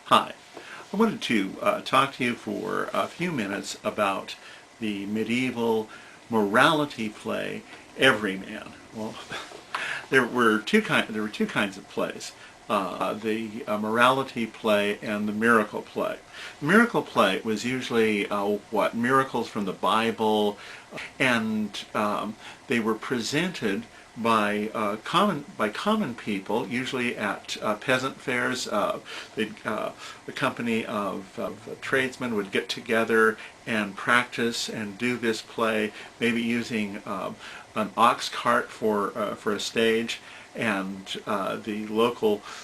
Hi. I wanted to talk to you for a few minutes about the medieval morality play, Everyman. Well, there were two kinds of plays: the morality play and the miracle play. The miracle play was usually miracles from the Bible, and they were presented by common people, usually at peasant fairs. A company of tradesmen would get together and practice and do this play, maybe using an ox cart for a stage, and the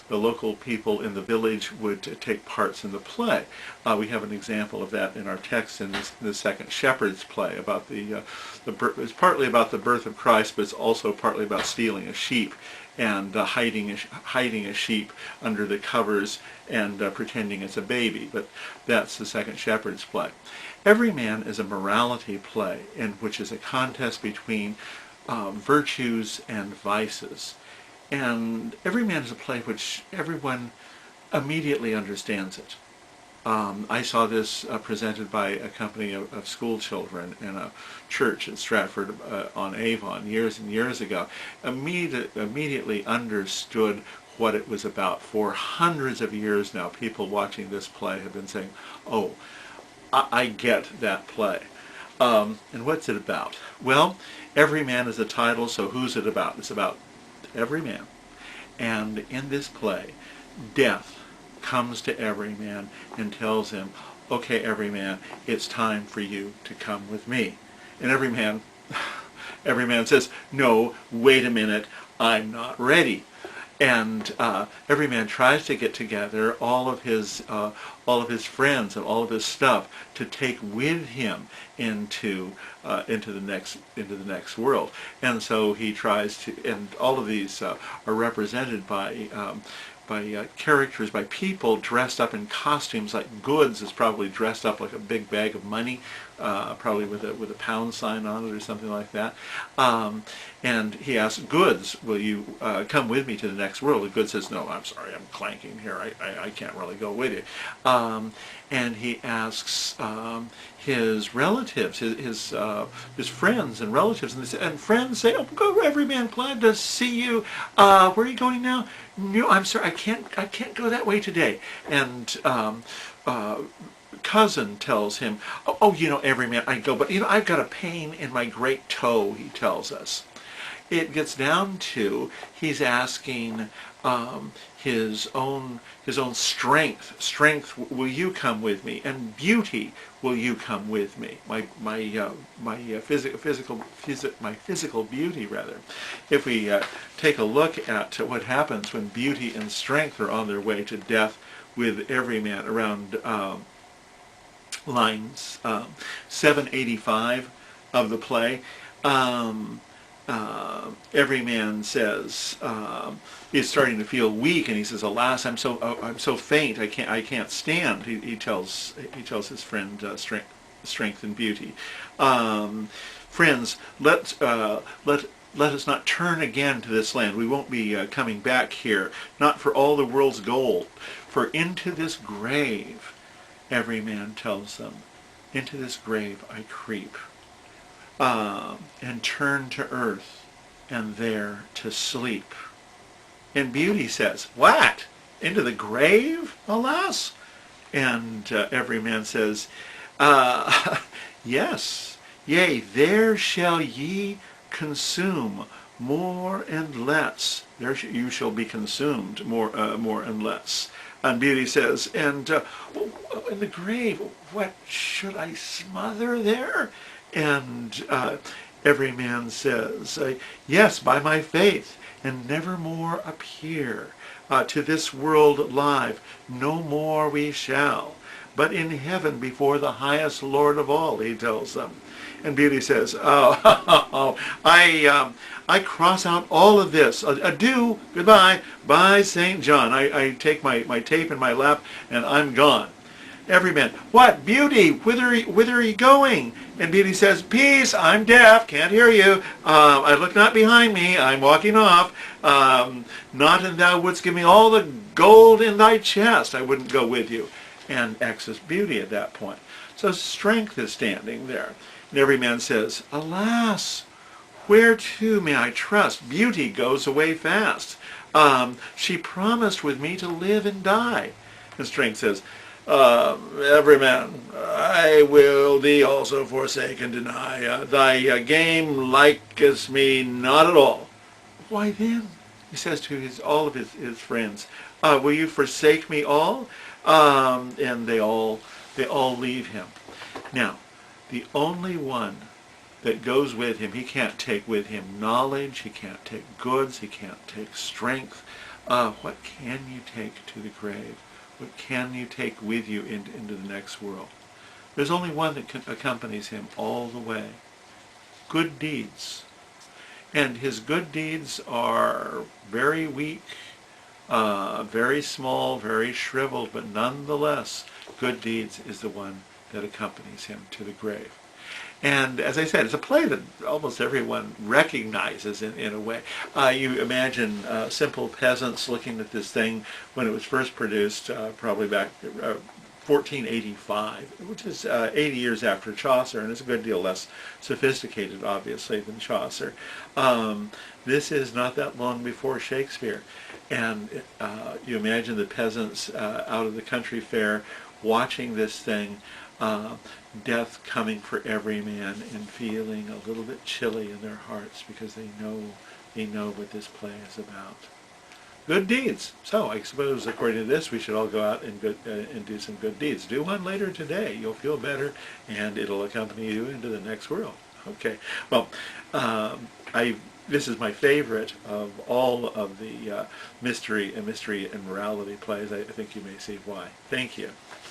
local people in the village would take parts in the play. We have an example of that in our text in the second Shepherd's play about it's partly about the birth of Christ, but it's also partly about stealing a sheep and hiding a sheep under the covers and pretending it's a baby. But that's the second Shepherd's play. Everyman is a morality play, in which is a contest between virtues and vices. And Everyman is a play which everyone immediately understands it. I saw this presented by a company of school children in a church at Stratford on Avon years and years ago. Immediately understood what it was about. For hundreds of years now, people watching this play have been saying, "Oh, I get that play." And what's it about? Well, Everyman is the title, so who's it about? It's about every man. And in this play, death comes to every man and tells him, "Okay, every man, it's time for you to come with me." And every man says, "No, wait a minute, I'm not ready." And every man tries to get together all of his friends and all of his stuff to take with him into the next world. And so he tries to, and all of these are represented by characters, by people dressed up in costumes. Like Goods is probably dressed up like a big bag of money, probably with a pound sign on it or something like that. And he asks Goods, "Will you come with me to the next world?" And Goods says, "No, I'm sorry, I'm clanking here. I can't really go with you." And he asks his relatives, his friends and relatives, and friends say, "Oh, go, every man, glad to see you. Where are you going now?" "No, I'm sorry, I can't go that way today." And cousin tells him, "Oh, every man, I go, but I've got a pain in my great toe," he tells us. It gets down to he's asking his own strength. "Strength, will you come with me? And beauty, will you come with me? My physical beauty, rather." If we take a look at what happens when beauty and strength are on their way to death with every man, around lines 785 of the play. Every man says he's starting to feel weak, and he says, "Alas, I'm so faint. I can't stand." He tells his friend strength and beauty. "Friends, let us not turn again to this land. We won't be coming back here, not for all the world's gold. For into this grave," every man tells them, "into this grave I creep, and turn to earth, and there to sleep." And beauty says, "What? Into the grave, alas?" And every man says, "Yes, yea, there shall ye consume more and less. There you shall be consumed more and less." And beauty says, "And in the grave, what should I smother there?" And every man says, "Yes, by my faith, and never more appear to this world alive. No more we shall, but in heaven before the highest Lord of all," he tells them. And beauty says, "Oh, I cross out all of this. Adieu, goodbye, bye, St. John. I take my tape in my lap, and I'm gone." Everyman, what? Beauty, whither are you going? And Beauty says, peace, I'm deaf, can't hear you. I look not behind me, I'm walking off. Not and thou wouldst give me all the gold in thy chest, I wouldn't go with you. And X is Beauty at that point. So Strength is standing there. And Everyman says, alas, whereto may I trust? Beauty goes away fast. She promised with me to live and die. And Strength says, Everyman, I will thee also forsake and deny. Thy game liketh me not at all. Why then, he says to all of his friends, will you forsake me all? And they all leave him. Now, the only one that goes with him, he can't take with him knowledge, he can't take goods, he can't take strength. What can you take to the grave? What can you take with you into the next world? There's only one that accompanies him all the way. Good deeds. And his good deeds are very weak, very small, very shriveled, but nonetheless, good deeds is the one that accompanies him to the grave. And as I said, it's a play that almost everyone recognizes in a way. You imagine simple peasants looking at this thing when it was first produced, probably back 1485, which is 80 years after Chaucer, and it's a good deal less sophisticated, obviously, than Chaucer. This is not that long before Shakespeare. And you imagine the peasants out of the country fair watching this thing, death coming for every man, and feeling a little bit chilly in their hearts because they know what this play is about. Good deeds. So I suppose, according to this, we should all go out and do some good deeds. Do one later today. You'll feel better, and it'll accompany you into the next world. Okay. Well, this is my favorite of all of the mystery and morality plays. I think you may see why. Thank you.